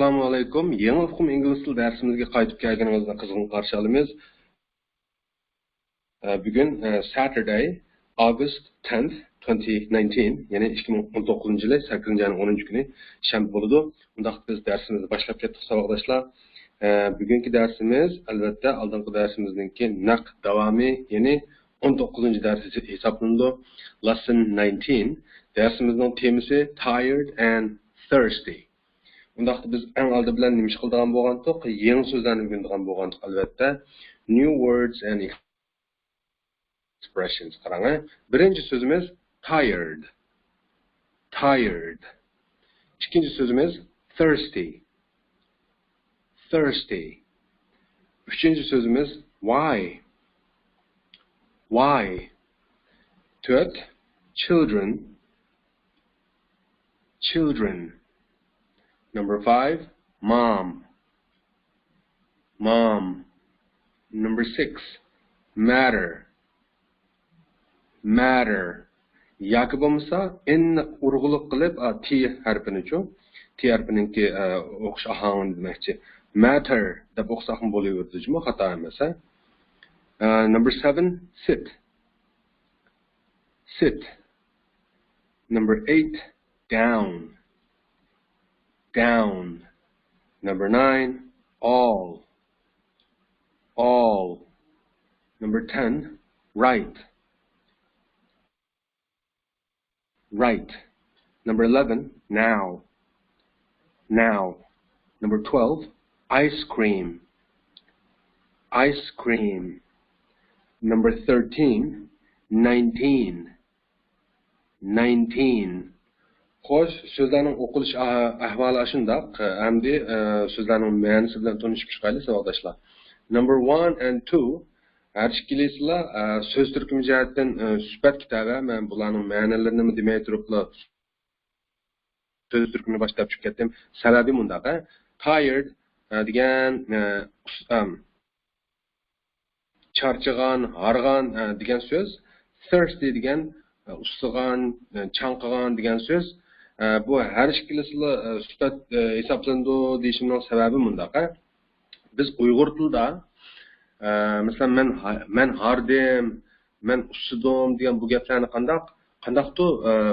Assalamu alaikum. Yeni Ufkum İngiliz Dil dersimizge qaytıp kelgeningizde kızgın karşı alımız. Bugün Saturday, August 10th, 2019, yani 2019 yılı 8. ayının 10. günü şembe boludu. Bundaq biz dersimizi başlap ketdik sabahdaşlar. Bugünkü dersimiz elbette aldığımız dersimizdeki naq davamı, yani 19. dersi hesaplandı. Lesson 19. Dersimizin temisi Tired and Thirsty. Bundaqda biz eng aldı bilan nima ish qiladigan bo'lgandik? Yangi so'zlarni o'rganadigan bo'lgandik albatta. New words and expressions. Qarang, birinchi so'zimiz tired. Tired. Ikkinchi so'zimiz thirsty. Thirsty. Uchinchi so'zimiz why. Why. To'rt, children. Children. Number 5, mom. Mom. Number 6, matter. Matter. Yoki bo'lmasa inni urg'uliq qilib t harfini-chu, t harfininki o'qish ahongini demoqchi. Matter deb o'qisak ham bo'laverdi-ku, xato emas. Number 7, sit. Sit. Number 8, down. Down. Number 9, all. All. Number 10, right. Right. Number 11, now. Now. Number 12, ice cream. Ice cream. Number 13, 19. 19. Xo'sh, so'zlarning o'qilish ahvoli shundoq. Hamda so'zlarning ma'nosi bilan tanishib chiqaylik savoldoshlar. Number 1 and 2 har ikkilisizlar so'z turkumi jihatdan suhbat kitobi. Men bularning ma'nolarini demay turiblar. So'z turkumini boshlab chiqib ketdim. Sababi bundaq. Tired degan charchagan, hargan degan so'z. Thirsty degan ussigan, chanqigan degan so'z. Bu her ikkilisizlar suhbat hisoblandi deyishimning sababi bundaq. Biz Uyg'ur tilida masalan men hardim, men ussidim degan bu gaplarni qandaqto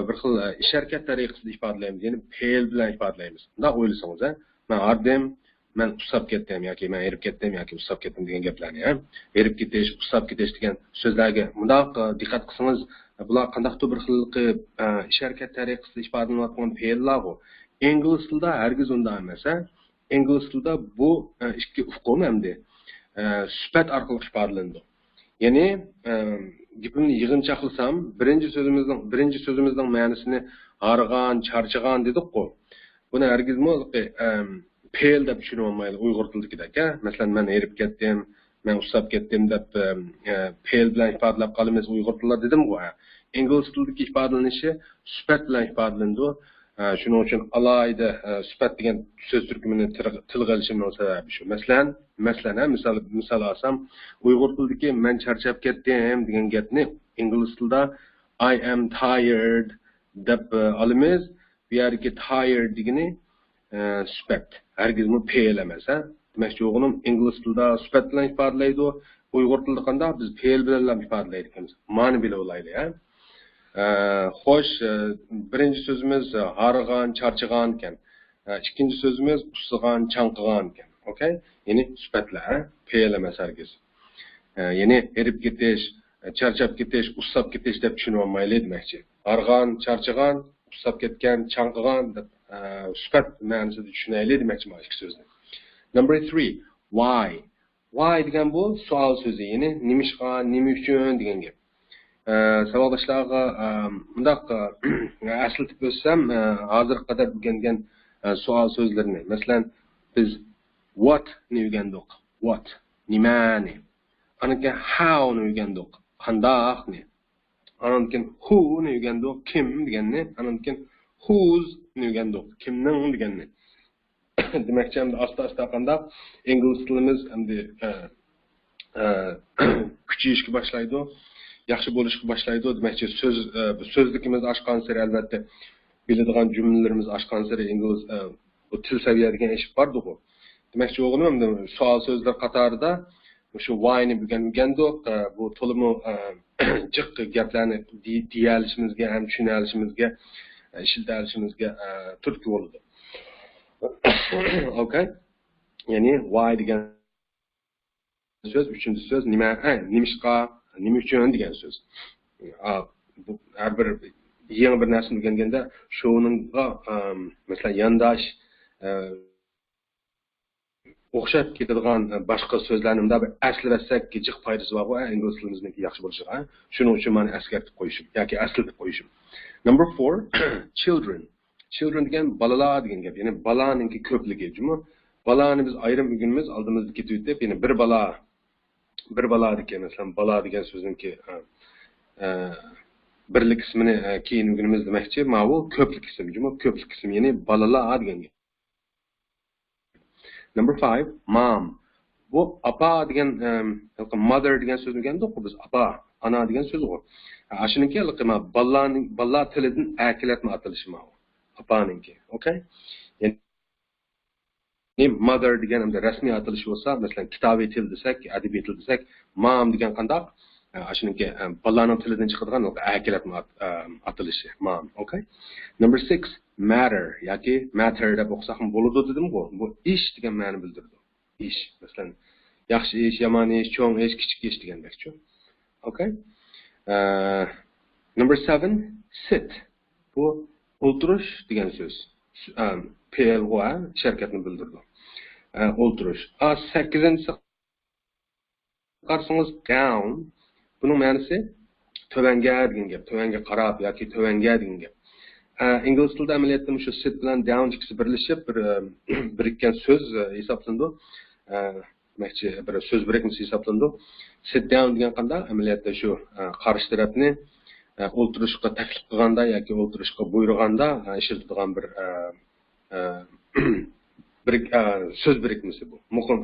bir xil ish harakat tariqasida ifodalaymiz, ya'ni fe'l bilan ifodalaymiz. Bundoq o'ylasangiz, men hardim, men ussab ketdim yoki men erib ketdim yoki ussab ketdim degan gaplarni, erib ketish, ussab ketish degan so'zlarga bundoq diqqat qilsangiz, bular qandaqto bir xil qilib ish harakat tariqasida ifodalanayotgan fe'llar. Ingliz tilida hargiz unday emas. Ingliz tilida bu ikki ufqum hamda suhbat orqali ifodalanadi. Ya'ni gapimni yig'incha qilsam, birinchi so'zimizning ma'nosini hargan, charchagan dedik-ku. Buni hargizmi fe'l deb tushunib olmaydi Uyg'ur tilidagidek. Masalan, men erib ketdim, men ussab ketdim deb fe'l bilan ifodalab qolamiz Uyg'ur tilida dedim-ku. Ingliz tilidagi ifodalanishi suhbat bilan ifodalanadi. Shuning uchun alayda suhbat degan so'z turkumini tilga olishimning sababi shu. Masalan, misol olsam, Uyg'ur tilidagi men charchab ketdim degan gapni ingliz tilida I am tired deb olamiz. Bu yergi tired degani suhbat. Hargizmi fe'l emas. Demakchi, o'g'lim ingliz tilida suhbat bilan ifodalaydi. Uyg'ur tilida qanday biz fe'l bilan ifodalaymiz. Ma'ni bilan olaylik. Xo'sh, birinchi so'zimiz hargan, charchagan ekan. Ikkinchi so'zimiz ussigan, chanqigan ekan. Okay? Ya'ni suhbatlar, fe'l emas hargiz. Ya'ni erib ketish, charchab ketish, ussab ketish deb tushunib olmaylik demakchi. Hargan, charchagan, ussab ketgan, chanqigan deb suhbat ma'nosida tushunaylik demakchi bu ikki so'zni. Number 3, why. Why degan bu savol so'zi, ya'ni nima uchun degan gap. Savoldoshlarga bundaq aslatib o'tsam, hozir qadar o'rgangan savol so'zlarini. Masalan, biz what ni o'rgandik. What, nimani. Aniki how ni o'rgandik. Qandaqni. Aniki who ni o'rgandik. Kim deganni. Aniki whose ni o'rgandik. Kimning deganni. Demakchi, endi asta-asta qandaq ingliz tilimiz endi kuchayishga boshlaydi. Yaxshi bo'lishga boshlaydi. Demakchi, so'zlikimiz oshgan sari albatta biladigan jumlalarimiz oshgan sari ingliz Bu til seviye degan ish bordi bu. Demakchi o'g'lim endi savol so'zlar qatorida shu why'ni bilgandik, bu to'liq jiq gaplarni deyalishimizga ham tushunalishimizga ishiltalishimizga turtki bo'ldi. Okay? Ya'ni why degan söz, üçüncü söz nima uchun degan so'z. Bu har bir yangi bir narsani o'rganganda shuningga masalan yandash o'xshab ketadigan boshqa so'zlarni unda bir aslivatsak jiq foydasi bor va ingliz tilimizniki yaxshi bo'lishiga. Shuning uchun meni eskartib qo'yishim yoki aslatib qo'yishim. Number 4, children. Children degan bolalar degan gap. Ya'ni balaninki ko'pligi. Jumi balani biz ayrim bugunimiz oldimizda ketib deb, ya'ni bir bala degan masalan bala degan so'zningki birlik ismini keyin bugunimiz demakchi, mana bu ko'plik ism. Jumi ko'plik ism, ya'ni balalar degan gap. Number 5, mom. Bu apa degan mother degan so'zni o'rgandik biz. Apa, ana degan so'z bu. Ashuniki balla tilidan akilatma atilishi ma. Apaninki, okay? Yani mother degan hamda rasmiy atilishi bo'lsa, masalan kitobiy til desak, adabiy til desak, mom degan qandoq? Ashuniki ballaning tilidan chiqadigan akilatma atilishi, mom, okay? Number 6, matter yoki matter deb o'qisak ham bo'ladi dedim-ku. Bu ish degan ma'no bildirdi. Ish, masalan, yaxshi ish, yomon ish, cho'ng ish, kichik ish degandek-ku. Okay? Number 7, sit. Bu o'tirish degan so'z. PLG'a sharkatni bildirdi. O'tirish. 8-inchisi qarsangiz down. Buning ma'nosi tövanga degan gap, tövanga qarab yoki tövanga degan gap. İngliz tilida amaliyotda shu sit bilan down ikkisi birlashib birikkan so'z hisoblandi. Demakchi bir so'z birikmasi hisoblandi. Sit down degan qanday amaliyotda shu qarshi tarafni o'ltirishga taklif qilganda yoki o'ltirishga buyurganda ishlatiladigan bir so'z birikmasi bu. Muhim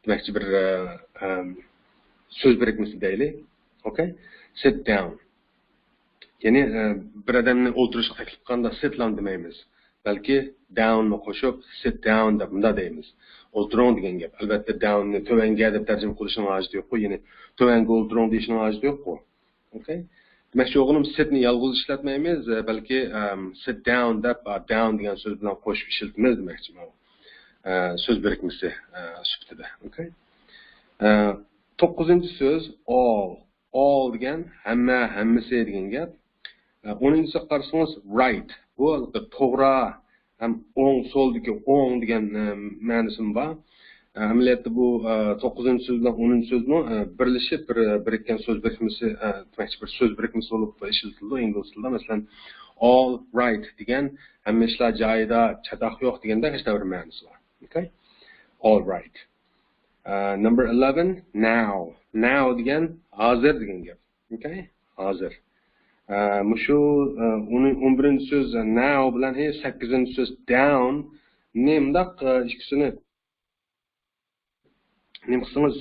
demakchi bir so'z birikmasi deylik. Okay? Sit down. Yani bir adamni o'ltirishga taklif qilganda sit down demaymiz. Balki down ni qo'shib sit down deb bunda deymiz. O'tiring degan gap. Albatta downni tövanga deb tarjima qilishning hojati yo'q-ku. Ya'ni tövanga o'tiring deyishning hojati yo'q-ku. Okay? Demakchi o'g'lim sitni yolg'iz ishlatmaymiz, balki sit down deb down degan so'z bilan qo'shib ishlatamiz demakchi bu. So'z birikmasi sifatida. Okay? 9-chi so'z all. All degan hammasi degan gap. 10-chi qarasangiz right. Bu to'g'ri ham o'ng so'ldagi o'ng degan ma'nosi bor. Amaliyotda bu 9-chi so'z bilan 10-chi so'zni birlashib birikkan so'z birikmasi, demakchi bir so'z birikmasi bo'lib ishlatildi ingliz tilida. Masalan, all right degan hamma ishlar joyida, chatoq yo'q deganda hech bir ma'nosi bor. Okay? All right. Number 11, now. Now degan hozir degan gap. Okay? Hozir. Mushu 11-chi so'z now bilan 8-chi so'z down nemdaq ikkisini nima qilsangiz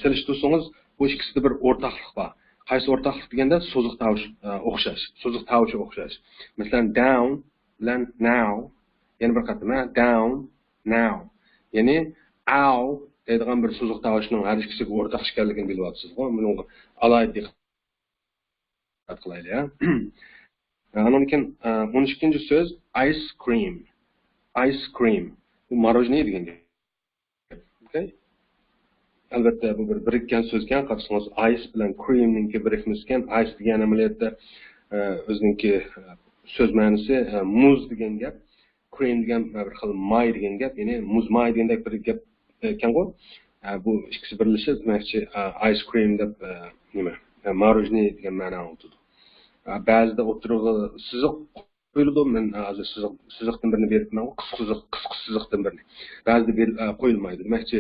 selishtirsangiz bu ikkisida bir o'rtaqlik bor. Qaysi o'rtaqlik deganda so'ziq tovush o'xshash, so'ziq tovushi o'xshash. Masalan down bilan now, yana bir qator down, now. Ya'ni ow deydigan bir so'ziq tovushning har ikkisiga o'rtaq ekanligini bilyapsiz. Buni alohida diqqat qilaylik, ha. Andan keyin 12-chi so'z ice cream. Ice cream. Bu morojniy degan gap. Okay? Albatta bu bir birikkan so'zgan qarasangiz ice bilan creamninki birikmasgan ice degan amaliyotda o'ziniki so'z ma'nosi muz degan gap, cream degan bir xil may degan gap, ya'ni muz may degandek bir gap ekan-ku. Bu ikkisi birlashib demakchi ice cream deb nima morojniy degan ma'no oldi. Ba'zida o'tirig'i siziq qo'yiladi, men hozir siziqdan birini beribman, qisqa siziqdan birini. Ba'zida qo'yilmaydi. Demakchi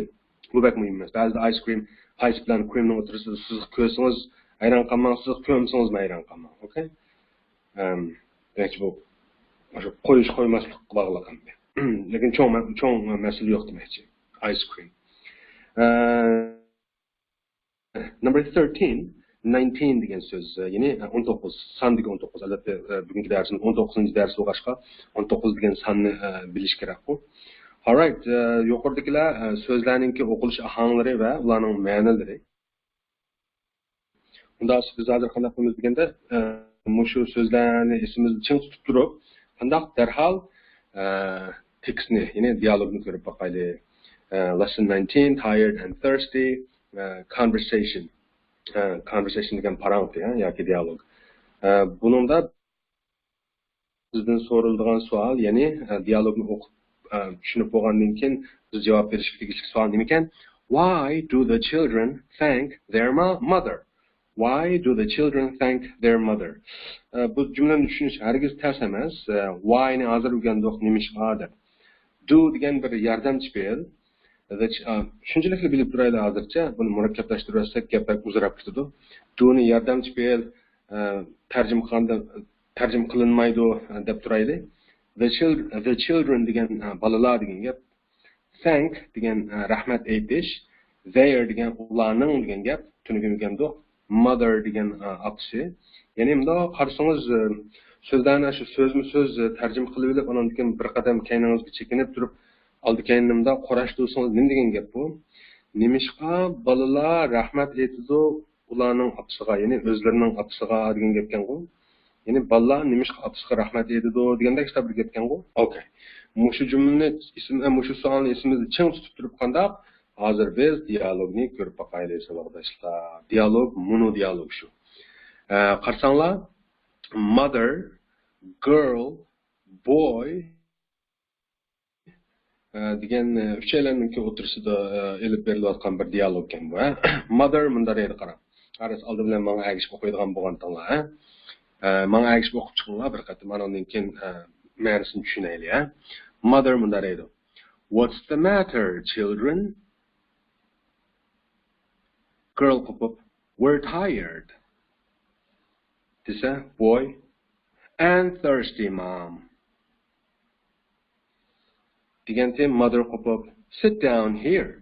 bu bak muhim emas. Ba'zida ice cream bilan creamni o'tirsangiz siziq ko'rsangiz hayron qolmang, siziq ko'rmasangiz hayron qolmang. Okay? Demakchi bu o'sha qo'yish qo'ymaslikqa bog'liq. Lekin cho'ng masala yo'q demakchi. Ice cream. Number 13, 19 degan so'z, ya'ni 19, sondagi 19. Albatta bugungi darsimiz 19-dars bo'lg'achqa 19 degan sonni bilish kerak-ku. Alright, yuqoridagilar so'zlarning o'qilish ahanglari va ularning ma'nolari. Unda biz hozir qanday qilamiz deganda, shu so'zlarni esimizda ching tutib turib, qanday darhol tekstni, ya'ni dialogni ko'rib boqaylik. Lesson 19, tired and thirsty, conversation. Conversation degan parangti yoki dialog. Buningda bizdan so'raladigan savol, ya'ni dialogni o'qib tushunib bo'lgandan keyin biz javob berishga tegishli savol nima ekan? Why do the children thank their mother? Why do the children thank their mother? Bu jumlani tushunish hargiz ters emas. Why ni hozir o'rgandik, nimishqa deb. Do degan bir yordamchi fe'l. Shunchalik bilib turaylik hozircha, buni murakkablashtirsak gaplar uzrab ketadi. Do ni yordamchi fe'l tarjima qilinmaydi deb turaylik. The children degan bolalar degan gap. Thank degan rahmat aytish. Their degan ularning degan gap. Tushunganmizda mother degan opsi. Ya'ni bunda qarasangiz so'zlarni shu so'zma-so'z tarjima qilib olib, undan keyin bir qadam keyningizga chekinib turib, oldi keynimda qarashdi bo'lsangiz nima degan gap bu? Nimishqa bolalar rahmat aytadi ularning opsiga, ya'ni o'zlarining opsiga degan gap ekan-ku. Ya'ni bolalar nimishqa opsiga rahmat aytadi degandek hisob bir gap ekan-ku. Okay. Mushu jumlani mushu savolni esimizda ching tutib turib qandaq? Hozir biz dialogni ko'rib boqaylik savoldoshlar. Dialog monodialog shu. Qarsanglar mother, girl, boy degan uchaylarning o'tirisida elib berilayotgan bir dialog ekan bu. Mother mundar edi qarab. Qaras oldi bilan menga agishib o'qiydigan bo'lgantinglar, menga agishib o'qib chiqinglar bir qator, men undan keyin ma'nosini tushunaylik, Mother mundar edi. What's the matter, children? Girl pop up. We're tired. Desa, boy. And thirsty, mom. Digante, mother pop up. Sit down here.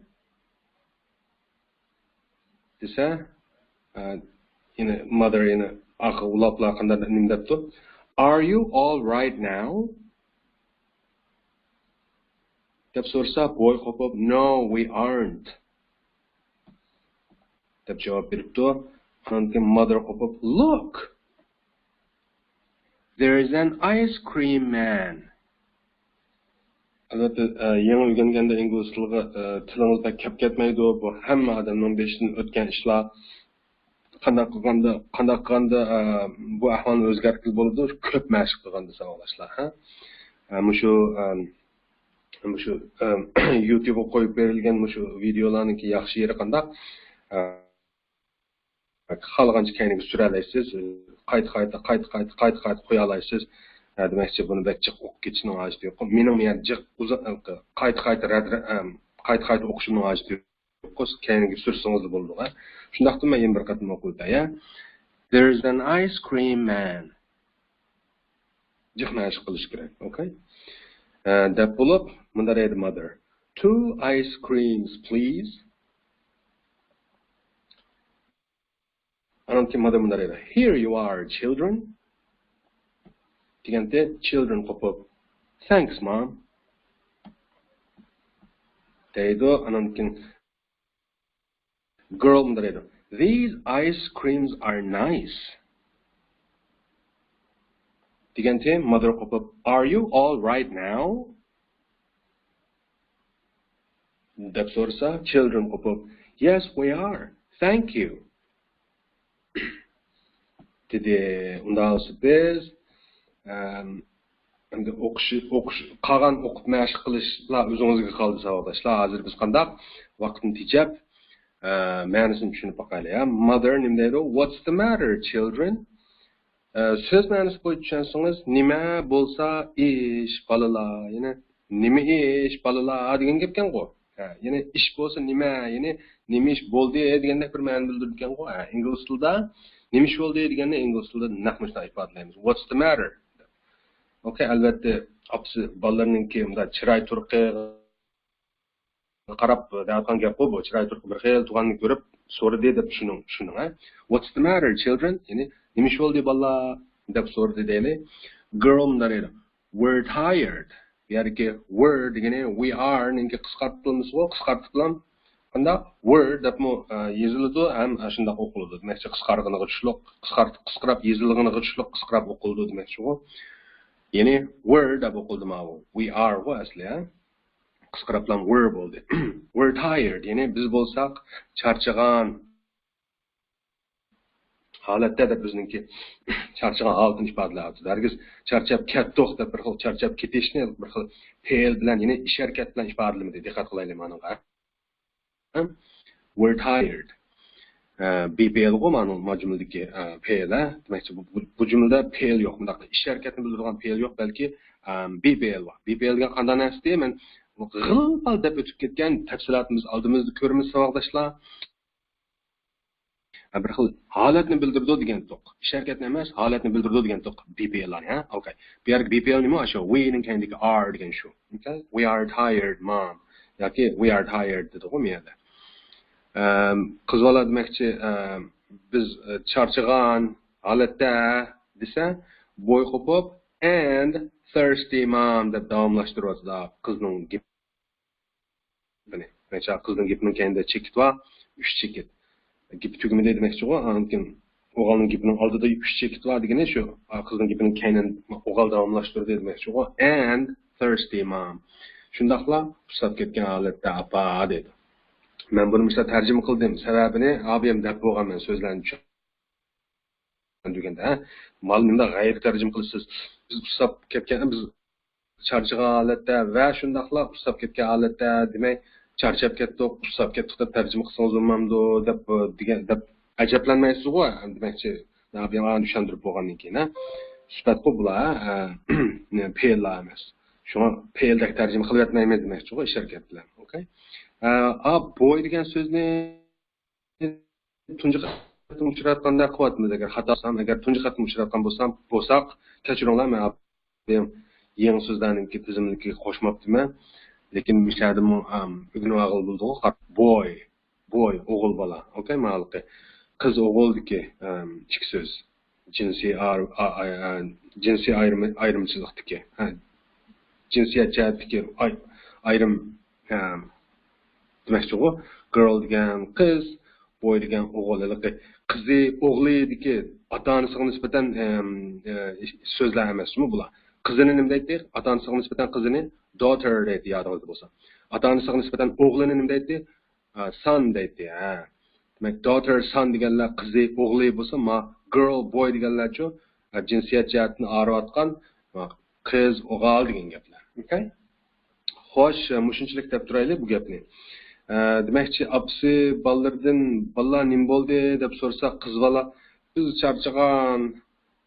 Desa, mother are you all right now? Deb sorsa, boy pop up. No, we aren't. Deb javob beribdi. Mother pop up. Look. There is an ice cream man. Albatta, yangi o'rganganda ingliz tilingizda kap ketmaydi. Bu hamma odamning beshidan o'tgan ishlar. Qanday qilganda bu ahvolni o'zgartirib bo'ladi. Ko'p mashq qilganda savolashlar, ha? Mushu YouTube'ga qo'yib berilgan mushu videolarning yaxshi yeri qanday? Xohlagancha kayniga sura olasiz, qayta qo'ya olasiz. Demakchi buni bakcha o'qib ketishning hojati yo'q. Mening men qayta o'qishimning hojati yo'q. Kayniga sursangiz bo'ldi. Shundaqda men yana bir qatim o'qib o'tay. There's an ice cream man. Jiqnash qilish kerak, okay? Deb bo'lib, bunda edi mother. 2 ice creams, please. Anonki mother bunda edi. Here you are, children. Digante, children pop up. Thanks, mom. Deydi, anonki girl bunda edi. These ice creams are nice. Digante, mother pop up. Are you all right now? Deb sorsa, children pop up. Yes, we are. Thank you. Dedi, undan biz endi qolgan o'qib mashq qilishlar o'zingizga qoldi savoldoshlar. Hozir biz qanday vaqtni tejab ma'nosini tushunib boqaylik. Mother nima deydi? What's the matter, children? Söz ma'nosi bo'yicha tushunsangiz, nima bo'lsa ish, bolalar, ya'ni nima ish, bolalar degan gap ekan-ku. Ya'ni ish bo'lsa nima, ya'ni nima ish bo'ldi degandek bir ma'no bildirgan ku. Ingliz tilida nima ish bo'ldi deganda ingliz tilida naqd shunday ifodalaymiz. What's the matter? Okay, albatta, opsi bolalarningki unda chiroy turqi qarab da'vatgan gap bu. Chiroy turqi bir xil tuganni ko'rib so'radi deb shuning ha. What's the matter, children? Ya'ni nima ish bo'ldi bolalar deb so'radi deyli. Girl bunday edi. We're tired. Ya'ni we're degani we are nega qisqartiramiz va qisqartib bilan qanda we're deb yoziladi ham shunday o'qiladi. Demakchi qisqarganiga tushliq, qisqarib yozilganiga tushliq, qisqarib o'qiladi demakchi u. Ya'ni we're deb o'qildi ma'lum. We are va asli ha. Qisqarib bilan we're bo'ldi. We're tired. Ya'ni biz bo'lsak charchagan holatda deb bizningki charchagan holatni ifodalayapti. Dargiz charchab ketdiq deb bir xil charchab ketishni bir xil fe'l bilan, ya'ni ish harakat bilan ifodalamadi. Diqqat qilaylik ma'noga. We're tired. BPL go ma'no majmuldagi fe'l. Demakchi bu jumlada fe'l yo'q. Bunda ish harakatni bildirgan fe'l yo'q, balki BPL bor. BPL degan qanday narsa deyman? G'ilpal deb o'tib ketgan tafsilotimiz oldimizda ko'ramiz savoldoshlar. Bir xil holatni bildirdi degan to'q. Ish harakatni emas, holatni bildirdi degan to'q. BPL ha? Okay. Bu yerga BPL nima o'sha? We ning kendiki are degan shu. Okay? We are tired, mom. yoki we are tired dedi bu yerda. Qiz bola demakchi biz charchagan holatda desa, bo'y qo'pib and thirsty mom deb davomlashtiryapti qizning gapini. Mesela qizning gapini kendinde chekit va 3 chekit. Gap tugmida demakchi u, lekin o'g'ilning gapining oldida 3 chekit va degani shu. Qizning gapining keyin o'g'il davomlashtirdi demakchi u and thirsty mom. Shundaqla usab ketgan holatda apa dedi. Men buni misol tarjima qildim. Sababini abim deb bo'lganman so'zlarni tushundinganda. Ma'lumda g'ayr tarjima qilsiz. Biz usab ketgan biz charchagan holatda va shundaqla usab ketgan holatda demak charchab ketdik, usab ketdik deb tarjima qilsangiz bo'lmamdi deb degan deb ajablanmaysiz-ku, demakchi abim ana tushuntirib bo'lgandan keyin, sifat bu bular fe'llar emas. Shuna fe'ldagi tarjima qilib yetmaymiz demakchi ish harakat bilan. Okay? Boy degan so'zni tunji qatim uchratganda qilyapmiz agar xatosam, agar tunji qatim uchratgan bo'lsaq, kechiringlar, men abim yangi so'zlarningki tizimligiga qo'shmabdiman. Lekin mishadimi o'g'il bo'ldi. Boy o'g'il bola. Okay, ma'lumki. Qiz o'g'ildiki ikki so'z. Jinsiy ayrimchilikdiki. Jinsiyat jihatdagi ayrim demakchi u girl degan qiz, boy degan o'g'il. Qizi o'g'lidiki ota-onasiga nisbatan so'zlar emasmi bular? Qizini nima deydi? Ota-onasiga nisbatan qizini daughter deydi, yodingizda bo'lsa. Ota-onasiga nisbatan o'g'lini nima deydi? Son deydi. Demak, daughter, son deganlar qizi, o'g'li bo'lsa, girl, boy deganlar-chi jinsiyat jihatini arayotgan qiz, o'g'il degan gaplar. Okay? Xo'sh, mushunchalik deb turaylik bu gapni. Demakchi, apsi bolalar nima bo'ldi deb so'rsa, qiz bola biz charchagan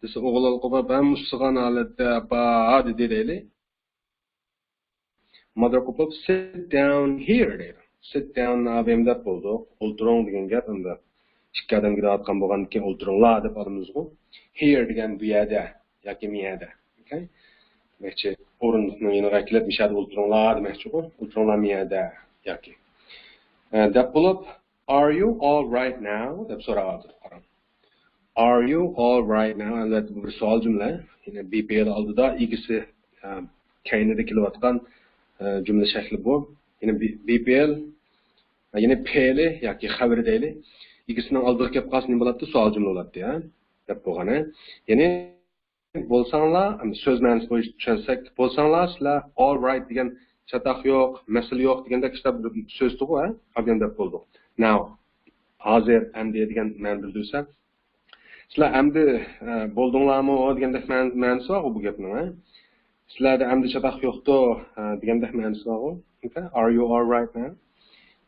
desa, o'g'il qo'pib ham ustigan holatda dedi deylik. Mother qo'pib sit down here dedi. Sit down abimda bo'ldi. O'ltiring degan gap unda. Ikki odamga aytgan bo'lgandan keyin o'ltiringlar deb olamiz-ku. Here degan bu yerda yoki bu yerda. Okay? Demakchi, o'rindiqni yana kelib mishadi o'ltiringlar demakchi-ku. O'ltiringlar bu yerda yoki. Deb bo'lib, are you all right now deb so'rayapti. Qarang. Are you all right now? Albatta bu bir savol jumla. Yine BPL oldida ikisi kaynida kelayotgan jumla shakli bu. Yine BPL yine PL yoki xabar deylik. İkisining oldiga kelib qolsa nima bo'ladi? Savol jumla bo'ladi, ha? Deb bo'lgani. Ya'ni bo'lsanglar, so'z ma'nosini bo'yicha tushunsak, bo'lsanglar sizlar all right degan chataq yo'q, masal yo'q deganda kitob so'z to'g'ri, ha? Qolgan deb bo'ldi. Now, hozir endi degan ma'no bildirsa, sizlar endi bo'ldinglarmi degandek ma'nosi bor bu gapning, ha? Sizlarda endi chataq yo'qdi degandek ma'nosi bor. Okay? Are you all right now?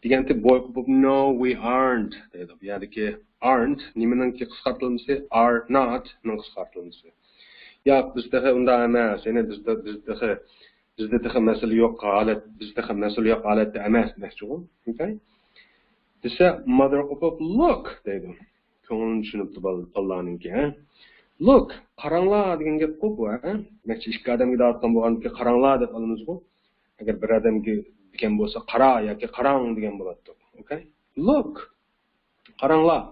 Deganda boy qo'pib no we aren't dedi. Bu yerdagi aren't nimaninki qisqartirilmasi are not ning qisqartirilmasi. Yo'q, bizda unda emas. Ya'ni bizda masala yo'q holat, bizda masala yo'q holatda emas demoqchi-ku. Okay? Desa mother qo'pib look dedi. Ko'ngilni tushunibdi bolalarninki, ha? Look, qaranglar degan gap qo'p, ha? Demakchi ikki odamga aytgan bo'lganda qaranglar deb olamiz-ku. Agar bir odamga degan bo'lsa qara yoki qarang degan bo'ladi. Okay? Look. Qaranglar.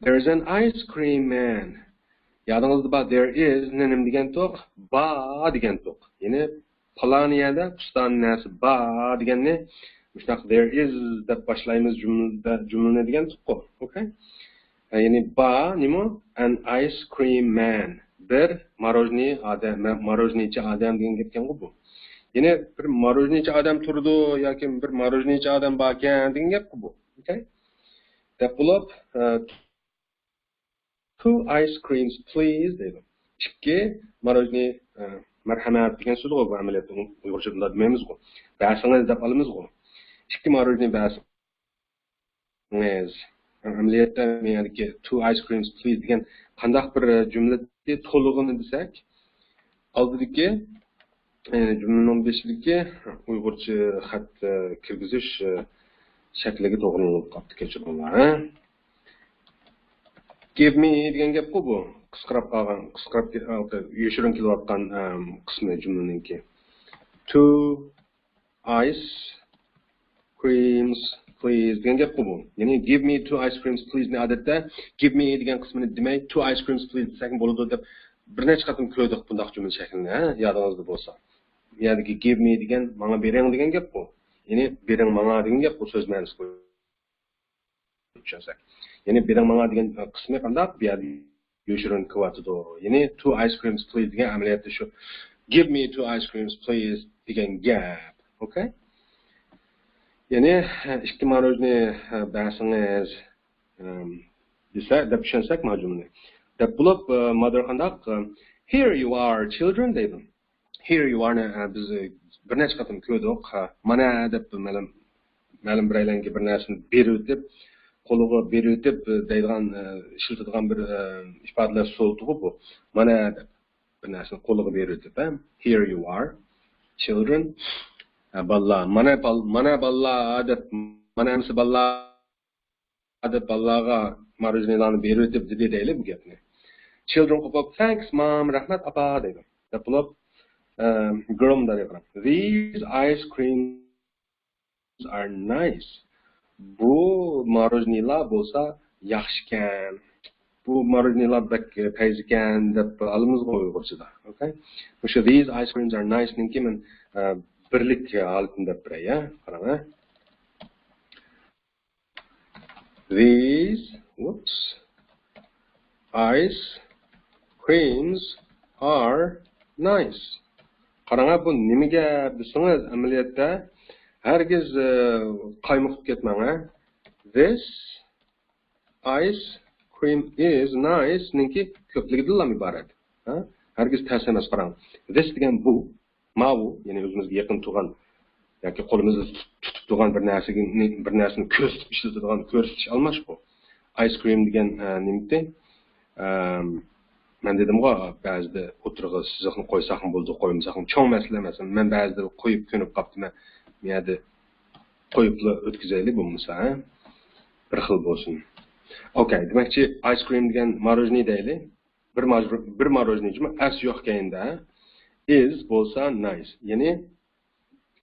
There is an ice cream man. Yadingizda bor, there is nim degan to'q, ba degan to'q. Ya'ni Poloniyada pustan narsa ba deganni shunaqa there is deb boshlaymiz jumlani degan to'q. Okay? Ya'ni ba nima? An ice cream man. Bir marojnichi odam degan gapkan bu. Yine bir marojnichi odam turdi yoki bir marojnichi odam bor ekan degan gap bu. Okay? Deb bo'lib, two ice creams please dedi. İki marojni marhamat degan so'z bu amaliyotda Uyg'urchada demaymiz ku. Ba'singiz deb olamiz ku. İki marojni ba'singiz. Amaliyotda yani two ice creams please degan qandaq bir jumlada to'lig'ini desak, oldidagi cümlenin beşiliki Uygurca xat kirgizish shakliga to'g'ri qolib kechiringlar. Give me degan gap bu. Qisqarib yoshirin kelayotgan qismi jumlaningki. Two ice creams please degan gap bu. Ya'ni give me two ice creams please ni odatda give me degan qismini demay two ice creams please desak bo'ladi deb bir necha qatim ko'rdik bunday jumla shaklini, yodingizda bo'lsa. Yani give me degan menga bering degan gap bu. Ya'ni bering menga degan gap bu so'z ma'nosi tushunsak. Ya'ni bering menga degan qismi qanday? Bu yerda yoshirin qilyapti. Ya'ni two ice creams please degan amaliyotda shu give me two ice creams please degan gap. Okay? Ya'ni ikki marojni ba'singiz desa deb tushunsak majumni. Deb bo'lib mother qanday? Here you are children deydi. Here you are biz bir necha qatim ko'rdik. Mana deb ma'lum bir aylanga bir narsani berib deb qo'liga berib deb deydigan ishlatadigan bir ifodalar so'ldi bu. Mana deb bir narsani qo'liga berib deb. Here you are children. Balla mana balla deb mana hamsi balla deb ballaga marujnilarni berib deb deydi bu gapni. Children qo'pib thanks mom, rahmat apa deydi. Deb bo'lib these ice creams are nice. Bu marojnilar bo'lsa yaxshikan. Bu marojnilar bak payzikan deb olamiz Uyg'urchada. Okay? O'sha these ice creams are nice ninki men birlik holatida biray, qarang. These ice creams are nice. Qarang, bu nimaga desangiz amaliyotda hargiz qaymoqib ketmang. This ice cream is nice ninki ko'pligidan iborat. Hargiz ters emas qarang. This degan bu, mavu, ya'ni o'zimizga yaqin turgan yoki qo'limizda tutib turgan bir narsani ko'rsatib ishlatadigan ko'rsatish almash bu. Ice cream degan nimda men dedim-ku, ba'zida o'tirg'i siziqni qo'ysaqmi bo'ldi, qo'ymasaqmi, cho'ng masala emas. Men ba'zida qo'yib ko'nib qolibdim. Men yerda qo'yibla o'tkazaylik bo'lmasa, bir xil bo'lsin. Okay, demakchi ice cream degan marojni deylik. Bir marojnimi as yo'q kayinda is bo'lsa nice. Ya'ni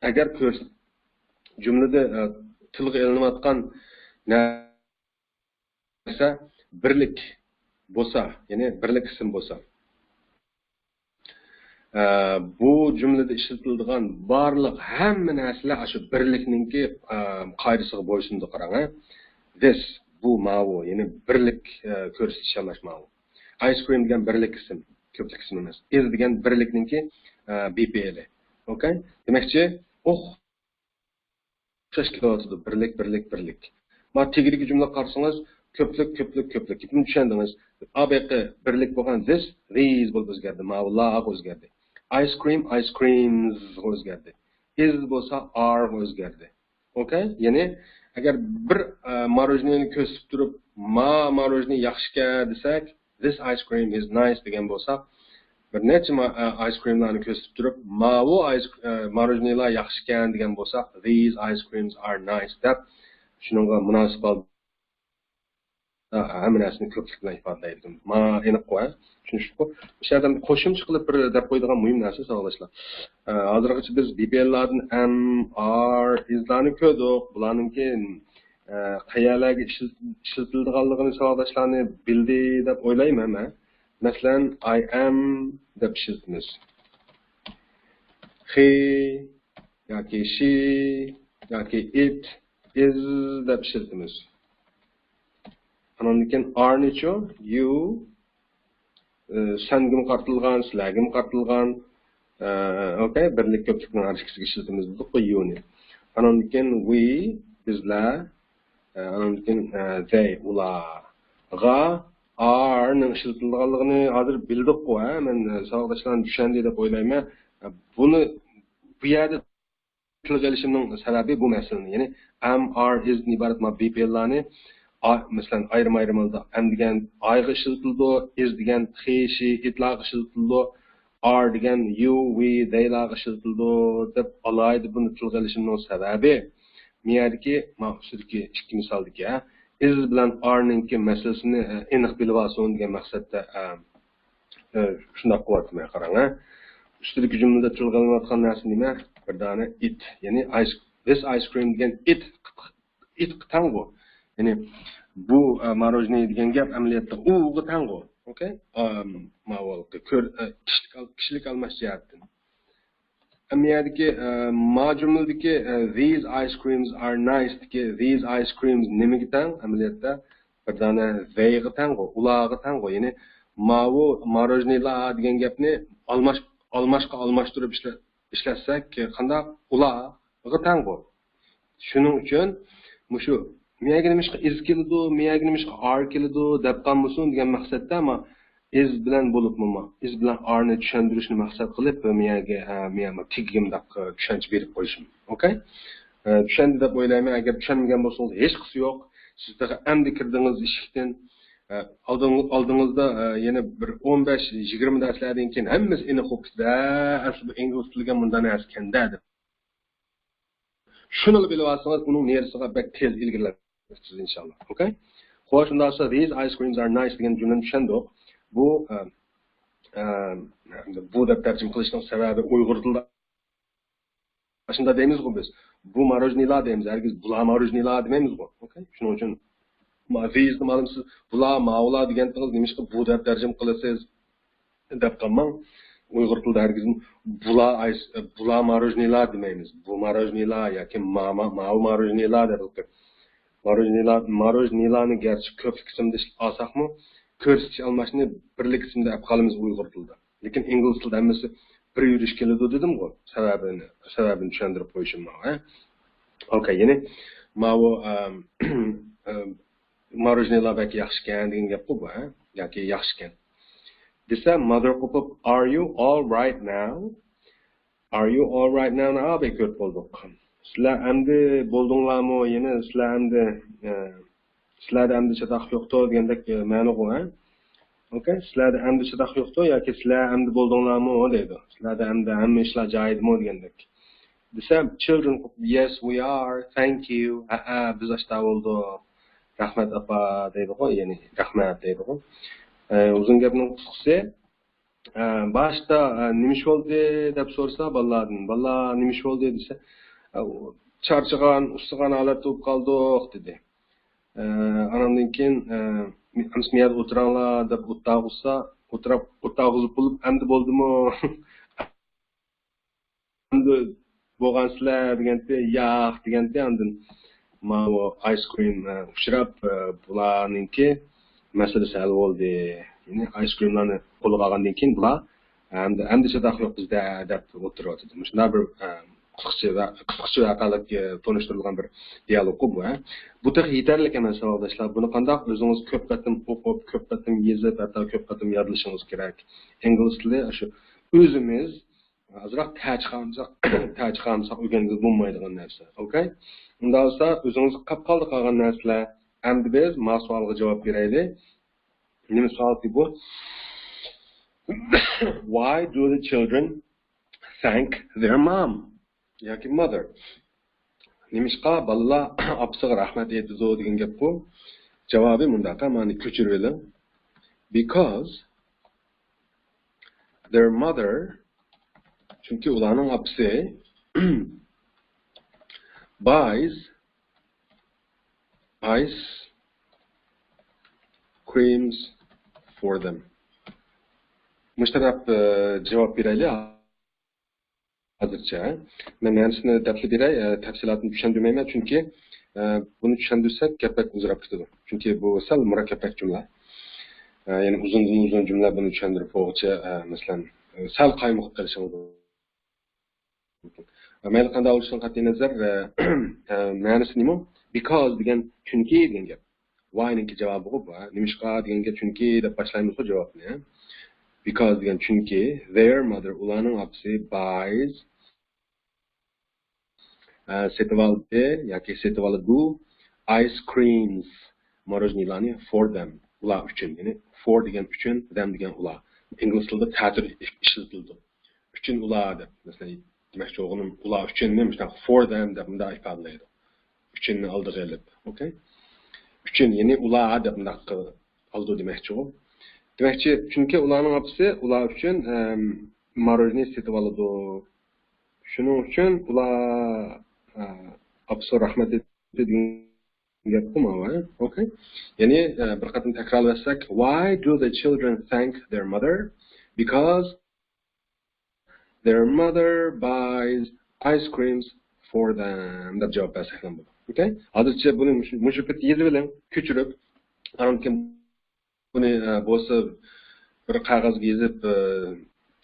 agar jumlada tilga ilinayotgan narsa birlik bo'lsa, ya'ni birlik ism bo'lsa, bu jumlada ishlatiladigan barliq hamma narsalar shu birlikninki qoidasiga bo'ysundi qarang. This bu ma'vu, ya'ni birlik ko'rsatish almashmavu. Ice cream degan birlik ism, ko'plik ism emas. Is degan birlikninki BPL. Okay? Demakchi, tashkilotida birlik. Ma tegirgi jumla qarsangiz ko'plik. Kimni tushundingiz? ABQ birlik bo'lgan this, these bo'lib o'zgardi. Ma'vular o'zgardi. Ice creams o'zgardi. Is bo'lsa are o'zgardi. Okay? Ya'ni agar bir marojnini ko'rsatib turib, marojni yaxshika desak, this ice cream is nice degan bo'lsa, bir necha ice creamlarni ko'rsatib turib, bu marojnilar yaxshikan degan bo'lsa, these ice creams are nice deb shunga munosib hamma narsani ko'plik bilan ifodalaydi. Aniq qo'y, tushunishmi? O'sha yerdan qo'shimcha qilib bir deb qo'yadigan muhim narsa sog'lashlar. Hozirgacha biz BPLlardan am, are, islarni ko'rdik. Bularninki qayerlarga ishlatilganligini savodashlarni bildi deb o'ylayman men. Masalan, I am deb ishlatamiz. He yoki she yoki it is deb ishlatamiz. Andan keyin are necho? You sangim qartilgan, sizlargim qartilgan. Okay, birlik ko'plikning archikasiga ishlatamiz bu you-ni. Andan keyin we bizlar, andan keyin they ularga are ning ishlatilganligini hozir bildik-ku, men savodashlarni tushandi deb o'ylayman. Buni bu yerda tilga olishimning sababi bu masalani, ya'ni am are is iborat BPL'larni mesela ayrım-ayrımında am degan ayga ishlatildi, is degan he she itlarga ishlatildi, are degan you we theylarga ishlatildi deb alayda buni tilga olishimning sababi miyadagi maqsadki ikki misaldagi is bilan are ningki masalasini aniq bilib olsin degan maqsadda shunday qilyapman qarang. Üstüdeki cümlede tilga olinayotgan narsa nima? Bir dona it, ya'ni this ice cream degan it tango. Yani bu marojniy degan gap amaliyotda uga tango, okay? Ma'volga kishilik almash jihatdan. Amiyadagi majumladagi these ice creams are nice deki these ice creams nimaga tang? Amaliyotda bir dona they ga tango, ularga tango. Yani ma'vo marojniylar degan gapni almashtirib ishlatsak qanday ularga tango. Shuning uchun mushu miyaga nimishqa is keladi, miyaga nimishqa are keladi deb qolmasin degan maqsadda, ama is bilan bo'libmi, is bilan are ni tushuntirishni maqsad qilib miyaga tigimdaq tushunch berib qo'yishim. Okay? Tushundi deb o'ylayman. Agar tushunmagan bo'lsangiz hech qisi yo'q. Siz endi kirdingiz eshikdan, oldingizda yana bir 15-20 darslardan keyin hammasi aniq o'qishda, asli ingliz tiliga bundan narsa kanda deb. Shuni bilib olsangiz, uning nerasiga bak tez ilgirlasiz inshaalloh. Okay? Xo'sh, undan so'ng these ice creams are nice degan jumlani tushundik. Bu deb tarjima qilishning sababi Uyg'ur tilida shunda deymiz-ku biz. Bu marojniylar deymiz, hargiz bular marojniylar demaymiz-ku. Okay? Shuning uchun these ma'lumsiz bular ma'ular degan qiz nimishqa bu deb tarjima qilasiz deb qolmang. Uyg'ur tilida hargiz bular marojniylar demaymiz. Bu marojniylar yoki ma'u marojniylar deb o'qib. Marojniylarni garchi ko'p qismda olsaqmi, ko'rsatish almashni birlik qismda olib qolamiz Uyg'ur tilida. Lekin ingliz tilida hammasi bir yurish keladi dedim-ku, sababini tushuntirib qo'yishim ma'qul. Okay, ya'ni ma'u marojniylar yoki yaxshikan degan gap bu, yoki yaxshikan. Desa mother qo'pib are you all right now? Are you all right now? Abi ko'p bo'ldik. Sizlar endi bo'ldinglarmi? Yana sizlar endi chatoq yo'qdi degandek ma'no-ku, Okay? Sizlarda endi chatoq yo'qdi yoki sizlar endi bo'ldinglarmi deydi. Sizlarda endi hamma ishlar joyidami degandek. Desa children yes we are, thank you. Biz ashta bo'ldik. Rahmat apa deydi-ku, ya'ni rahmat deydi-ku. Uzun gapning qisqasi boshda nima bo'ldi deb so'rasa bolalardan, bolalar nima bo'ldi desa charchagan, ustigan holat bo'lib qoldik dedi. Andan keyin miyat o'tiranglar deb o'tirib bo'lib endi bo'ldimi? Endi bo'lgansizlar deganda yo'q deganda andin ma'vo ice cream uchrab bularninki masalasi hal bo'ldi. Ya'ni ice creamlarni qo'lga olgandan keyin bular endi chatoq yo'q bizda deb o'tiryapti. Shunday bir qisqacha vaqalik tanishtirilgan bir dialog bu. Bu da yetarli emas savoldoshlar. Buni qanday o'zingiz ko'p qatim o'qib, ko'p qatim yezib, hatto ko'p qatim yodlashingiz kerak. Ingliz tili shu o'zimiz azroq tajqamsaq o'rganib bo'lmaydigan narsa. Okay? Unda olsa o'zingiz qoldi qolgan narsalar endi biz masalga javob beraylik. Nima savol bu? Why do the children thank their mom? Yoki mother. Nimishqa bolalar opasiga rahmat aytdi degan gap bu. Javobi bundaqa, ma'ni ko'chirib oling. Because their mother, chunki ularning opasi buys ice creams for them. Müşterap cevap berayli hozircha. Men ma'nosini dafli beray, tafsilotini tushundirmayman chunki buni tushundirsak gaplar uzrab ketadi. Chunki bu sal murakkabroq jumla. Ya'ni uzun jumla buni tushundirib bo'g'icha, masalan, sal qaymoq qilishi mumkin. Mayli qanday bo'lishidan qat'iy nazar, ma'nosi nima? Because degan chunki degan gap. Why ninki javobi bu. Nimishqa deganga chunki deb boshlaymiz javobni. Because degan chunki their mother ularning opasi buys setib oldi yoki setib oladi ice creams morojnilarni for them ular uchun. Ya'ni for degan uchun, them degan ular. Ingliz tilida ta'tir ishlatildi. Uchun ular deb. Masalan, demakchi o'g'lim ular uchun nima for them deb bunday ifodalaydi. Uchunni oldiga olib, okay? Uchun, ya'ni ular deb bunday oldi demakchi u. Demakchi, chunki ularning opasi ular uchun morojniy setib oladi. Shuning uchun ular opasi rahmat etdi gap qilmawa, okay? Ya'ni bir qatim takrorlasak, why do the children thank their mother? Because their mother buys ice creams for them. Deb javob bersak ham bo'ladi. Okay? Hozircha buni mushukni yezib bilan ko'chirib, aramkin buni bo'lsa bir qog'ozga yozib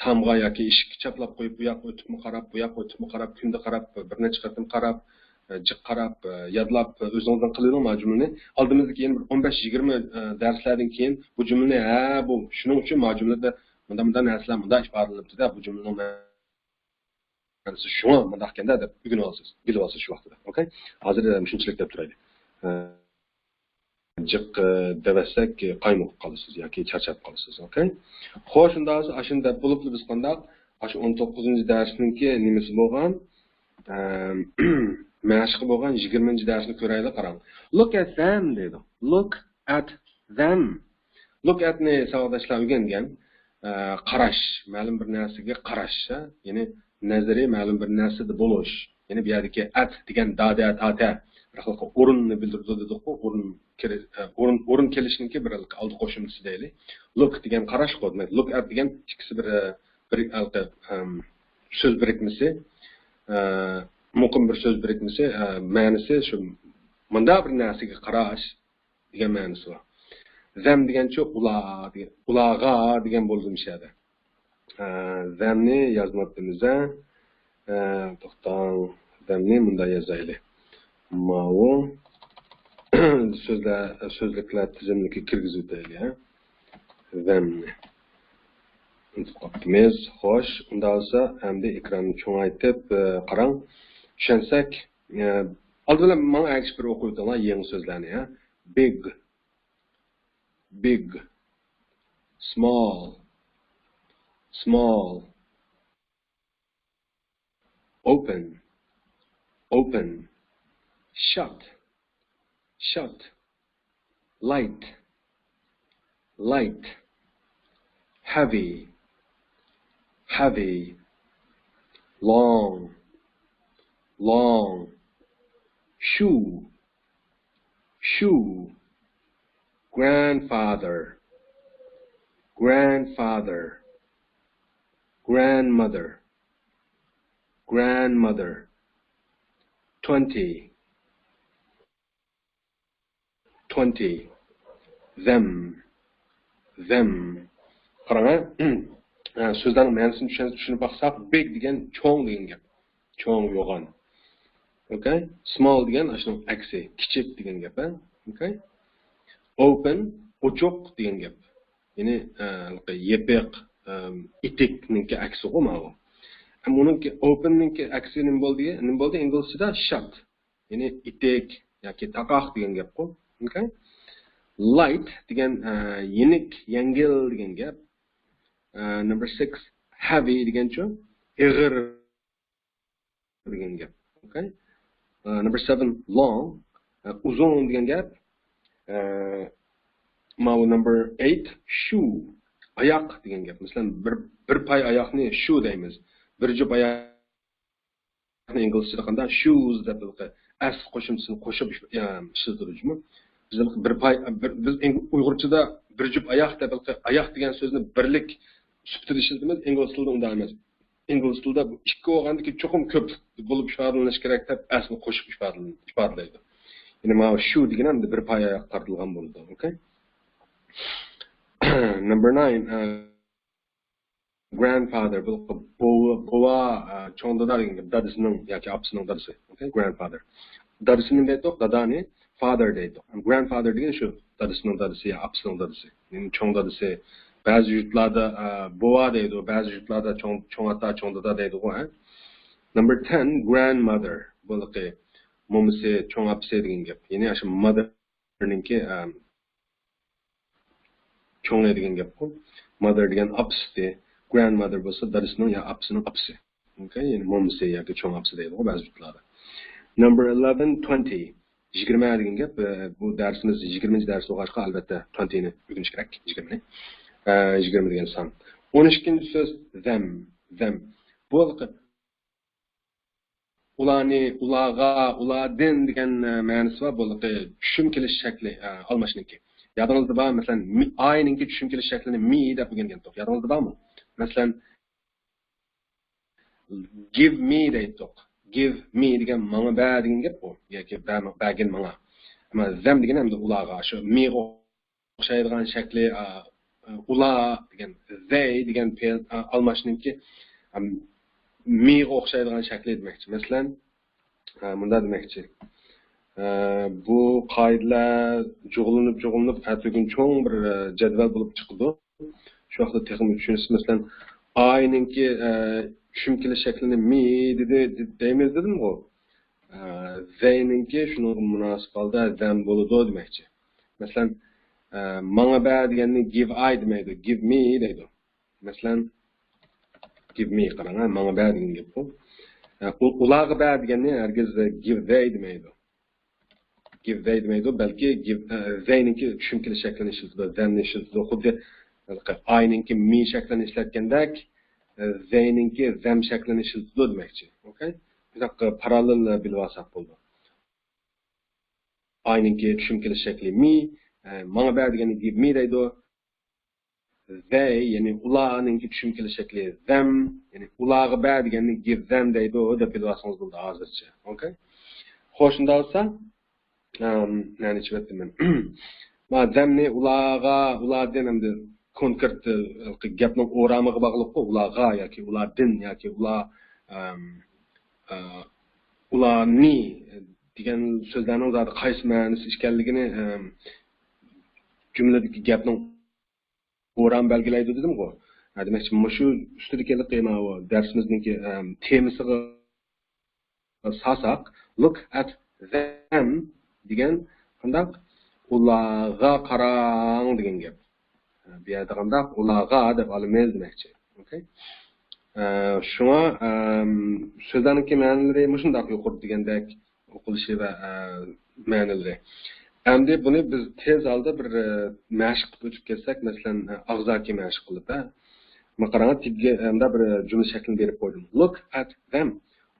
tamg'a yoki eshikka chaplab qo'yib, bu yoqqa o'tibmi qarab, bu yoqqa o'tibmi qarab, kunda qarab, bir necha qatim qarab, jiq qarab, yodlab o'zingizdan qiling jumlani. Oldimizga keyin 15-20 darslardan keyin bu jumlani bu shuning uchun jumlada bunday narsalar bunday ifodalanibdi-da, bu jumlaning ma'nosi shuni bunday ekanda deb o'rganib olasiz, bilib olasiz shu vaqtida. Okay? Hozir shunchalik deb turaylik. Jiq devasak qaymoq qolasiz yoki charchab qolasiz, okay? Xo'sh, unda shunda bo'lib biz qanday 19-darsningki nimasi bo'lgan? Mashq bo'lgan 20-darsni ko'raylik, qarang. Look at them dedi. Look at them. Look at ni savodashlar o'rgangan. Qarash, ma'lum bir narsaga qarash, ya'ni nazariy ma'lum bir narsada bo'lish. Ya'ni bu yerdagi at degan dada tata bir xil o'rinni bildirdi dedi-ku, o'rin kelishniki bir oldi qo'shimchasi deylik. Look degan qarash qo'ydi. Look at degan ikkisi bir so'z birikmasi, muqim bir so'z birikmasi, ma'nosi shu bunda bir narsaga qarash degan ma'nosi bor. Them degancha ularga degan bo'ldi mishada. Themni yozmoqdimiz. To'xtang, themni bunda yozaylik. Ma'u so'zliklar tizimligiga kirgizib o'taylik, themni. Qopimiz, xo'sh, unda bo'lsa, hamda ekronni cho'ngaytib qarang. Tushunsak, oldindan men aytib bir o'qib o'taman yangi so'zlarni, big, small, open, shut, light, heavy, long, shoe, grandfather, grandmother, 20, them. Qarang, so'zlarning ma'nosini tushunib baqsak, big degan cho'ng degan gap. Cho'ng yo'g'on. Okay? Small degan ashno aksi, kichik degan gap, okay? Open, ochiq degan gap. Ya'ni yepiq, itikninki aksi qo'magu. Buningki openninki aksi nima bo'ldi? Inglizchada shut. Ya'ni itik yoki taqoq degan gap qo'y. Okay? Light degan yenik, yengil degan gap. Number 6, heavy degancha ig'ir degan gap. Okay? Number 7, long, uzun degan gap. Number 8, shoe, oyoq degan gap. Masalan, bir pay oyoqni shoe deymiz. Bir jup oyoqni inglizchada qanday shoes deb as qo'shimchasini qo'shib ishlatuvchimi? Biz Uyg'urchada bir jup oyoq deb oyoq degan so'zni birlik sifatida ishlatamiz. Ingliz tilida unday emas. Ingliz tilida ikki bo'lgandan keyin cho'qim ko'p bo'lib ifodalanish kerak deb asni qo'shib ifodalaydi. Ya'ni mana shu degan ham bir poyaga qartilgan bo'ldi. Okay? Number 9, grandfather, bova cho'ng dada degan dadasining yoki opasining dadasi. Okay? Grandfather. Dadasining deydi, dadani father deydi. Grandfather degan shu dadasining dadasi ya opasining dadasi. Ya'ni cho'ng dadasi. Ba'zi yurtlarda bova deydi, ba'zi yurtlarda cho'ng ota, cho'ng dada deydi. Number 10, grandmother. Bo'laqi momisi, cho'ng opasi degan gap. Ya'ni shu mother'ninki cho'ng degan gap. Mother degan opasi, grandmother bo'lsa dadasining ya opasining opasi. Okay? Ya'ni momisi yoki cho'ng opasi deydi ba'zi yurtlarda. Number 11, 20. 20 degan gap. Bu darsimiz 20-dars bo'lg'achqa albatta 20 ni o'rganish kerak. 20 ni. 20 degan son. 12-chi so'z them. Bu ularni, ularga, ulardan degan ma'nosi bor. Bu tushum kelish shakli almashniki. Yadingizda bor, masalan, ayninki tushum kelish shaklini me deb o'rgangandik. Yadingizda bormi? Masalan, give me deydik. Give me degan menga ber degan gap bu. Yoki bergin menga. Ammo them degan ham ularga shu me o'xshaydigan shakli ular degan they degan fe'l almashniki me o'xshaydigan shakli demakchi. Masalan, bunda demakchi. Bu qoidalar jug'ulinib atbugun cho'ng bir jadval bo'lib chiqdi. Shu vaqtda texnik tushunsiz. Masalan, ayninki tushum kelish shaklini me deymiz dedim-ku. They'ninki shunga munosib holda them bo'ladi demakchi. Masalan, menga ber deganni give I demaydi, give me deydi. Masalan, give me qarang, menga ber degan gap bu. Ularga ber deganni hargiz give they demaydi. Give they demaydi, balki give they'ninki tushum kelish shaklini ishlatadi, them'ni ishlatadi. Xuddi I'ninki me shaklini ishlatgandek, they'ninki them shaklini ishlatadi demakchi. Okay? Bunaqa parallel bilib olsak bo'ldi. I'ninki tushum kelish shakli me, menga ber degani give me deydi. They, ya'ni ularninki tushum kelish shakli them, ya'ni ularga ber degani give them deydi, deb bilib olsangiz bo'ldi hozircha. Okay? Xo'sh, shunda olsa, nani chibetdim men. Ma themni ulardan ham konkret gapning o'ramiga bog'liq, ularga yoki ulardan yoki ularni degan so'zlarning o'zida qaysi ma'nosi ekanligini jumladagi gapning o'ram belgilaydi dedim-ku. Demakchi, shu ustidagi darsimizningki temasiga sasak, look at them degan qandaq ularga qarang degan gap. Bu yerda qandaq ularga deb olamiz demakchi. Okay? Shunga so'zlarningki ma'nolari shunday yuqori degandek o'qilishi va ma'nolari. Endi buni biz tez holda bir mashq qilib o'tib ketsak, masalan, og'zaki mashq qilib, qarang, tibga endi bir jumla shaklini berib qo'ydim. Look at them.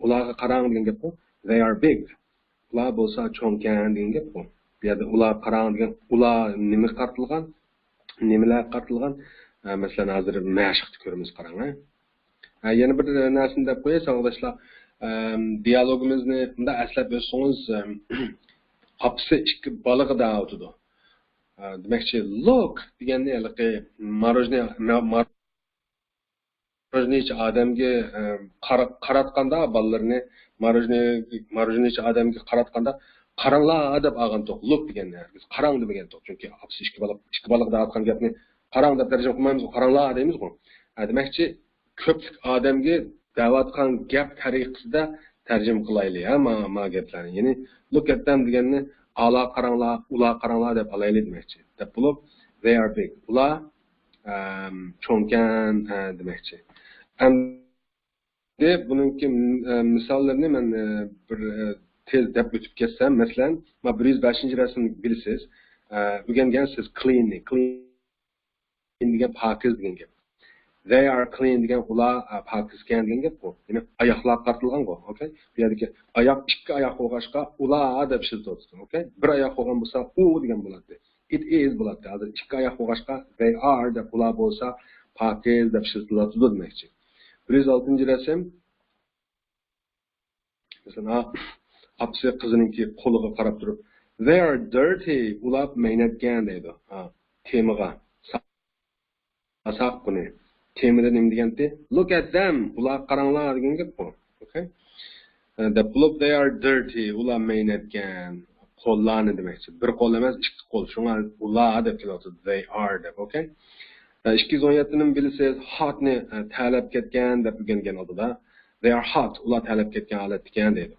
Ularga qarang degan gap bu. They are big. Ular bo'lsa cho'nkan degan gap bu. Bu yerda ular qarang degan ular nima qartilgan? Nimalar qartilgan? Masalan, hozir mashqni ko'ramiz, qarang. Yana bir narsani deb qo'yay, savodoshlar. Dialogimizni bunda aslab o'tsangiz, opsi ikki baliga da o'tadi. Demakchi, look deganda haliqi marojnichi odamga qaratganda bolalarni marojnichi odamga qaratganda qaranglar deb olgan to'q. Look deganda biz qarang degan to'q. Chunki opsi ikki baliga da aytgan gapni qarang deb tarjima qilmaymiz, qaranglar deymiz-ku. Demakchi, ko'plik odamga da'vatgan gap tariqasida tarjima qilaylik, ma gaplarni. Ya'ni look at them deganni ala qaranglar, ular qaranglar deb olaylik demakchi. Deb bo'lib, they are big. Ular cho'nkan demakchi. Endi buningki misollarni men bir tez deb o'tib ketsam, masalan, 105-rasmni bilasiz. O'rgangansiz clean degan pokiz degan gap. They are clean degan ular pakizgan degan gap bu. Ya'ni oyoqlar qartilgan bu, okay? Bu yerdagi oyoq ikki oyoq bo'lg'ashqa ular deb ishlatyapti, okay? Bir oyoq bo'lgan bo'lsa u degan bo'ladi. It is bo'ladi. Hozir ikki oyoq bo'lg'ashqa they are deb ular bo'lsa pakiz deb ishlatiladi demoqchi. 106-rasm. Mesela apsi qizininki qo'liga qarab turib, they are dirty, ular maynatgan deydi. Temaga saq buni. Temada nima deganda, look at them, ular qaranglar degan gap bu. Okay? The blob they are dirty, ular maynatgan. Qo'llarni demakchi. Bir qo'l emas, ikki qo'l. Shunga ular deb keladi. They are deb, okay? 217ning bilsangiz hotni talab ketgan deb o'rgangan oldida. They are hot, ular talab ketgan holat ekan deydi.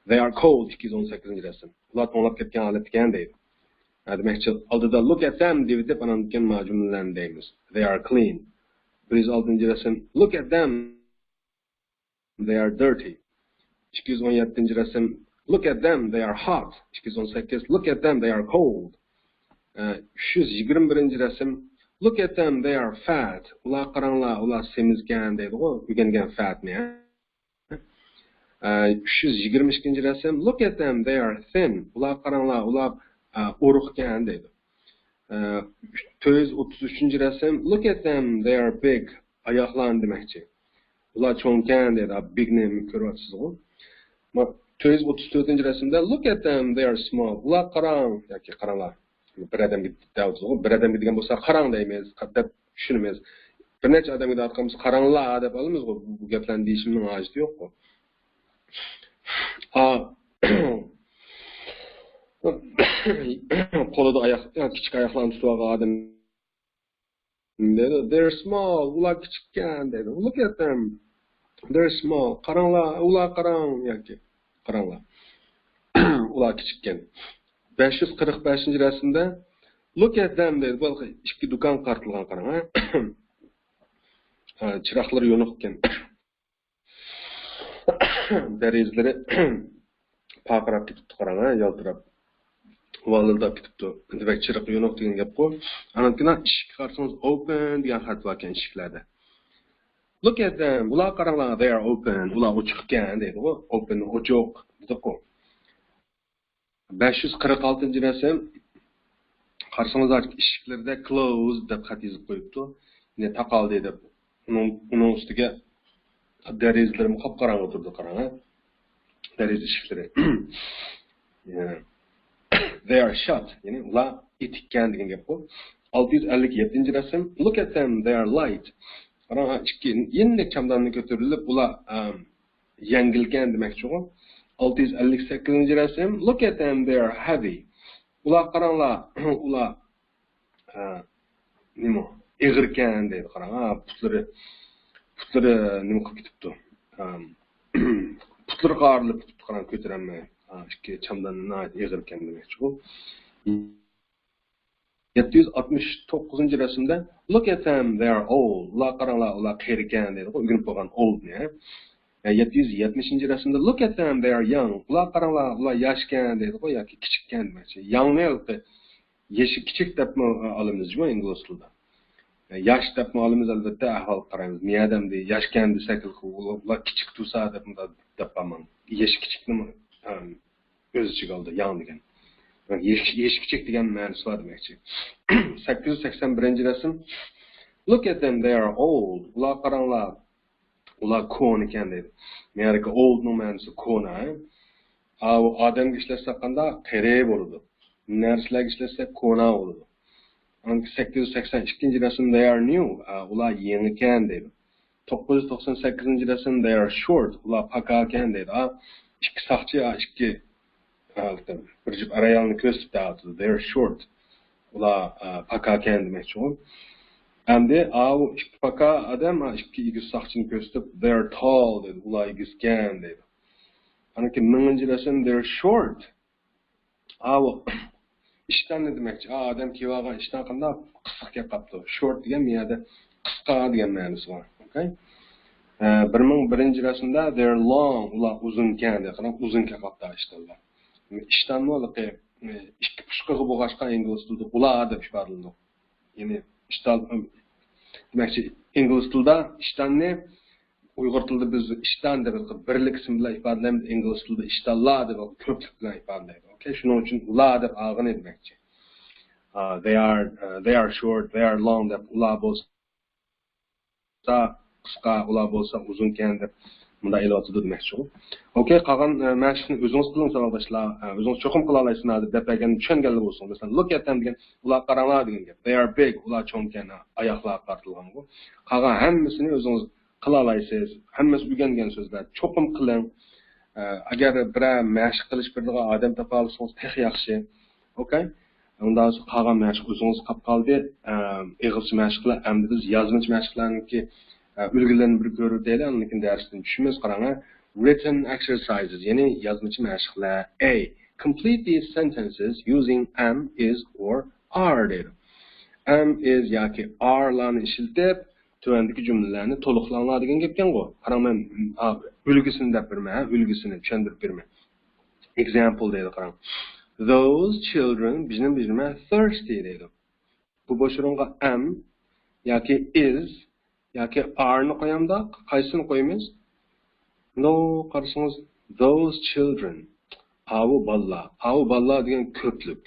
They are cold, 218-rasm. Ular to'lab ketgan holat ekan deydi. Demakchi, oldida look at them deb anangan majumlarni deymiz. They are clean. 106-rasm. Look at them. They are dirty. 217-rasm. Look at them. They are hot. 218. Look at them. They are cold. 321-rasm. Look at them. They are fat. Ular qaranglar, ular semizgan deydi. O'rgangan fatni. 322-rasm. Look at them. They are thin. Ular qaranglar, ular o'ruqgan deydi. 433-rasm. Look at them. They are big. Oyoqlar demakchi. Ular cho'nkan deydi. Bigni ko'ryapsizmi? 434-rasmda look at them. They are small. Ular qarang yoki qaranglar. Bir odamga deyapsiz-ku. Bir odamga degan bo'lsa qarang deymiz, deb tushunamiz. Bir necha odamga aytganmiz qaranglar deb olamiz-ku. Bu gaplarni deyishimning hojati yo'q-ku. Qo'lida oyoq, kichik oyoqlarni tutib olgan odam dedi, they're small, ular kichikkan dedi. Look at them. They're small. Qaranglar, ular qarang yoki qaranglar. Ular kichikkan. 545-rasmda look at them dedi. Bu ikki do'kon qartilgan qarang, ha. Chiroqlari yo'q ekan. Derizlari paqirab ketibdi qarang, ha, yaltirab. Valildab ketibdi. Demak, chiroq yo'q degan gap qo'y. Aniqkina eshik qarsangiz open degan xat bor ekan eshiklarda. Look at them. Ular qaranglar, they are open. Ular ochiqkan deydi. Open, ochiq dedi-ku. 546-rasm. Qarsangiz eshiklarda closed deb xat yozib qo'yibdi. Yine taqaldi deb. Uning ustiga derizlarni qop-qorong'i turdi qarang, ha. Deriz eshiklari. They are shut. Ya'ni ular itikkan degan gap bu. 657-rasm. Look at them, they are light. Qarang, endi chamdanni ko'tarilib, ular yengilgan demakchi-ku. 658-rasm. Look at them, they are heavy. Ular qaranglar, ular nima? Eg'irkan deydi, qarang, ha, putlari nima qilib ketibdi. Putlari qarilib ketibdi, qarang, ko'tarilmay. Ikki chamdanni eg'irkan demakchi-ku. 769-rasmda look at them, they are old. Ular qaranglar, ular qarigan deydi, o'rganib qolgan old ne. 770-rasmda look at them, they are young. Ular qaranglar, ular yoshkan deydi, yoki kichikkan demakchi. Young ne? Yeshi kichik deb olamiz-ku ingliz tilida. Yosh deb olamiz albatta, ahvol qaraymiz. Miyadam deydi, yoshkan desak, ular kichik tursa deb olman. Yeshi kichikni o'z ichiga oldi, young degan. Yeshi kichik degan ma'nosi bor demakchi. 881-rasm. Look at them, they are old. Ular qaranglar, ular ko'n ekan deydi. Meniki old no ma'nosi ko'na. Odamga ishlatsa qanda qari bo'ladi. Narsalarga ishlatsa ko'na bo'ladi. 882-rasm they are new. Ular yangi ekan deydi. 998-rasm they are short. Ular paka ekan deydi. Ikki saqchi, ikki bir jib arayolni ko'rsatib turibdi. They are short. Ular paka ekan demakchi-ku. Endi ikki paka odam ikki egiz saqchini ko'rsatib they are tall dedi. Ular egizgan dedi. Aniki 1000-rasm they are short. İşten ne demekçi? Adam kivaga işten qanda qisqa kelib qapti. Short degan miyada qisqa degan ma'nosi bor. Okay? 1001-rasmda they're long, ular uzun ekan deb qarang, uzun kelib qapti ishtonlar. Ishton bo'liqi ikki pushqig'i bo'lg'ashqa ingliz tilida ular deb ifodalanadi. Ya'ni ishton Demakchi, ingliz tilida ishtonni Uyg'ur tilida biz ishton deb birlik ism bilan ifodalaymiz, ingliz tilida ishtonlar deb ko'plik bilan ifodalaymiz. Okay, shuning uchun ular deb olgan demakchi. They are short, they are long deb ular bo'lsa qisqa, ular bo'lsa uzun ekan deb bunda iloji demakchi. Okay, qolgan mashqni o'zingiz qiling savoldoshlar, o'zingiz cho'qim qila olasizlar deb degan tushunganlar bo'lsin. Masalan, look at them degan ular qaranglar degan gap. They are big, ular cho'ng ekan, oyoqlar qartilgan bu. Qolgan hammasini o'zingiz qila olasiz. Hammasi o'rgangan so'zlar. Cho'qim qiling. Agar bir mashq qilish birdigan odam topa olsangiz, teh yaxshi. Okay? Undan so'ng qolgan mashq o'zingiz qolib qoldi. Ig'ilchi mashqlar, endi biz yozmachi mashqlarniki ulgularni bir ko'rib deylik, lekin darsdan tushimiz qarang. Written exercises, ya'ni yozmachi mashqlar. A. Complete these sentences using am, is or are deydi. Am, is yoki are larni ishlatib tuvandagi jumlalarni to'liqlanglar degan gapkan go. Qarang, men ulgusini deb berma, ulgusini tushuntirib berma. Example deydi, qarang. Those children bizning thirsty deydi. Bu boshronga am yoki is yoki are ni qo'yamda, qaysini qo'yamiz? No, qarasangiz those children. Avu balla degan ko'plik.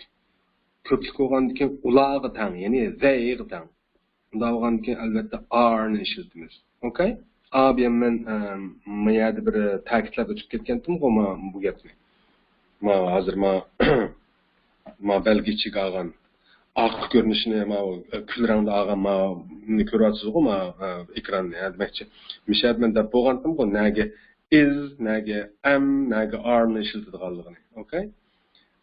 Ko'plik bo'lgandan keyin ularga tang, ya'ni they'ga tang. Unda bo'lgandan keyin albatta are ni ishlatamiz. Okay? Abi men mayada bir ta'kidlab o'tib ketgandim bu gapni. Hozir ma belgichiga olgan oq ko'rinishini kul rangda olgan ni ko'ryapsiz-ku ekronni, demakchi. Mishadman deb bo'lgandim bu naga is, naga am, naga are ni ishlatadiganligini. Okay?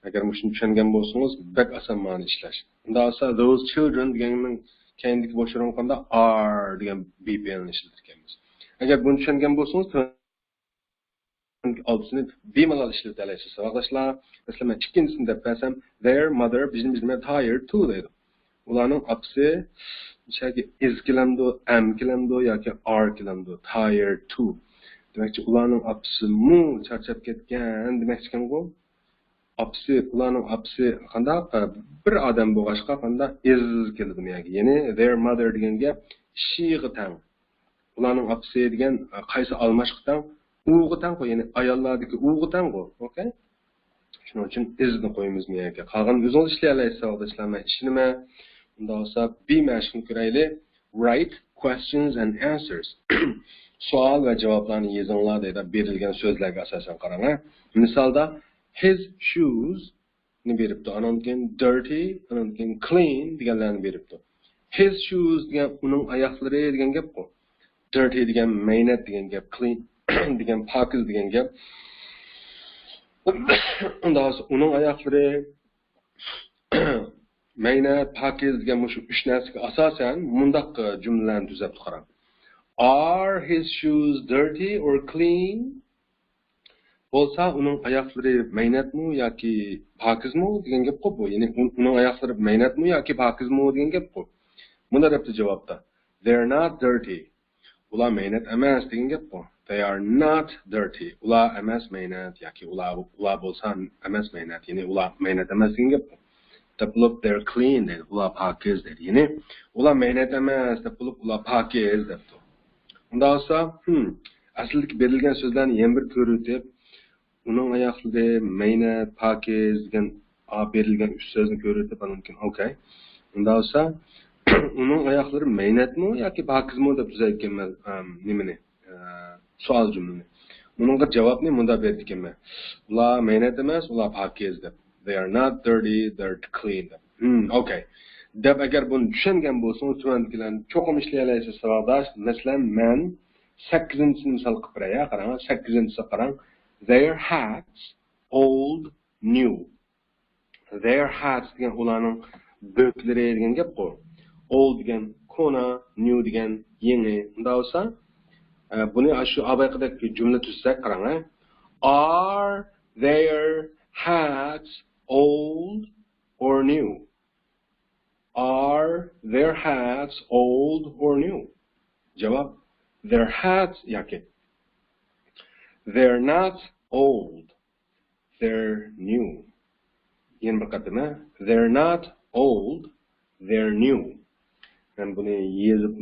Agar shuni tushungan bo'lsangiz, bak oson ma'no ishlash. Unda esa those children deganning keyingi bo'shironganda are degan BPL ni ishlatyapmiz. Agar buni tushungan bo'lsangiz, oltisini bemalol ishlatib olasiz. Savoldoshlar, masalan, ikkinchisini deb bersam, their mother bizning tired too deydi. Ularning apsi shaki is kilamdo, am kilamdo yoki are kilamdo, tired too. Demakchi, ularning apsi mu charchab ketgan demakchi-ku. Ularning apsi qanday bir odam bo'lg'ashqa qanday is keladi yoki. Ya'ni their mother degan gap she-ga tang. Ularning apsi degan qaysi almashqdan uğutan qo'y, ya'ni ayollardagi uğutan qo'y, okay? Shuning uchun isni qo'yamiz bu yerga. Qolgan o'zingiz ishlay olasiz, savoldoshlar. Men ishlama. Unda bo'lsa B mashqini ko'raylik. Write questions and answers. Savol va javoblarni yozinglar deydi berilgan so'zlarga asosan qarang. Misolda his shoes ni beribdi. Undan keyin dirty, undan keyin clean deganlarni beribdi. His shoes degan uning oyoqlari degan gap bu. Dirty degan maynat degan gap, clean degan pokiz degan gap. Undan so'ng uning oyoqlari maynat, pokiz degan shu uch narsaga asosan mundaq jumlalarni tuzab qarang. Are his shoes dirty or clean? Bo'lsa uning oyoqlari maynatmi yoki pokizmi degan gap bu. Ya'ni uning oyoqlari maynatmi yoki pokizmi degan gap bu. Bunda debdi javobda. They're not dirty. Ular maynat emas degan gap bu. They are not dirty. Ular emas maynat yoki ular bo'lsa emas maynat. Ya'ni ular maynat emas degan gap bu. Deb bo'lib they're clean dedi. Ular pokiz dedi. Ya'ni ular maynat emas deb bo'lib ular pokiz debdi. Unda olsa, aslida berilgan so'zlarni yana bir ko'rib uning oyoqlari maynat, pokiz degan berilgan uch so'zni ko'rib mumkin. Okay. Unda olsa uning oyoqlari maynatmi yoki pokizmi deb tuzayotganman nimani? Savol jumlani. Buningga javobni bunda berdi ekanman. Ular maynat emas, ular pokiz deb. They are not dirty, they're clean deb. Okay. Deb agar buni tushungan bo'lsangiz, tuvandikilarni cho'qim ishlay olasiz savoldosh. Masalan, men 8-chisini misol qilib beray, qarang, 8-chisi qarang. Their hats old, new. Their hats degan ularning bo'klari degan gap qo'y. Old degan kona, new degan yangi. Unda bo'lsa, buni shu abayqidagi jumla tuzsak qarang. Are their hats old or new? Are their hats old or new? Javob, their hats yoki. They're not old. They're new. Yen bir qatama, they're not old. They're new. Ben bunu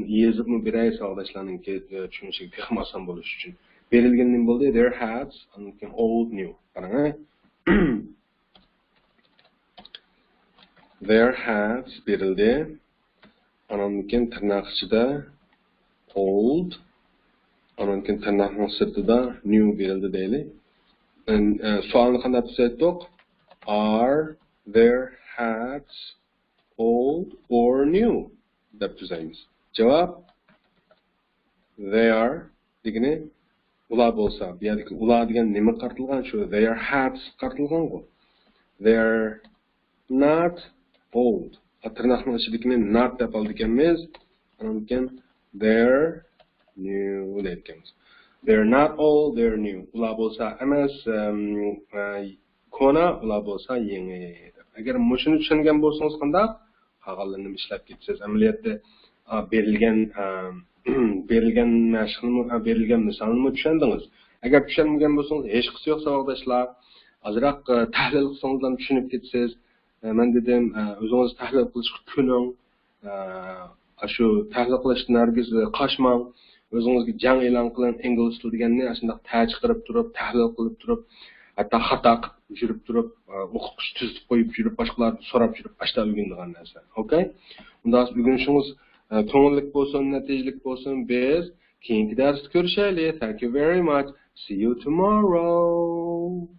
yazıp mı biray sağdaşlarının ki düşünüşü tıkmasan buluş için. Verilgen ne buldu? Their hats, anladım, old, new. Karana. Their hats verildi. Anladım, tırnakçıda old. Anladım, tırnakçının sırtıda new verildi değil. Sualını kanat düzelttik. Are their hats old or new? Dep düzeyimiz. Cevap they are digini ular bolsa. Yani ular digen neme qartılgan şu? Their hats qartılgan go. They're not old. Tırnaqның içidikini not dep aldı ekanmiz. Anamken they're new dep ekanmiz. They're not old, they're new. Ular bolsa emas, kona, ular bolsa yangi. Agar mushuni tushungan bo'lsangiz qanday? Qolganlarini ishlab ketsangiz, amaliyotda berilgan mashqni, berilgan misolni tushundingiz. Agar tushunmagan bo'lsangiz, hech qisi yo'q savoldoshlar. Azroq tahlil qilsangiz ham tushunib ketsangiz, men dedim, o'zingiz tahlil qilishga kuning, shu tahlil qilishdan hargiz qochmang. O'zingizga jang e'lon qiling, ingliz tili deganni shunday ta'j qilib turib, tahlil qilib turib, hatto xato qilib yurib turib, o'qituvchi tuzib qo'yib yurib, boshqalarni so'rab yurib, ashta o'rganadigan narsa. Okay? Unda o'rganishingiz ko'ngillik bo'lsin, natijalik bo'lsin. Biz keyingi darsda ko'rishaylik. Thank you very much. See you tomorrow.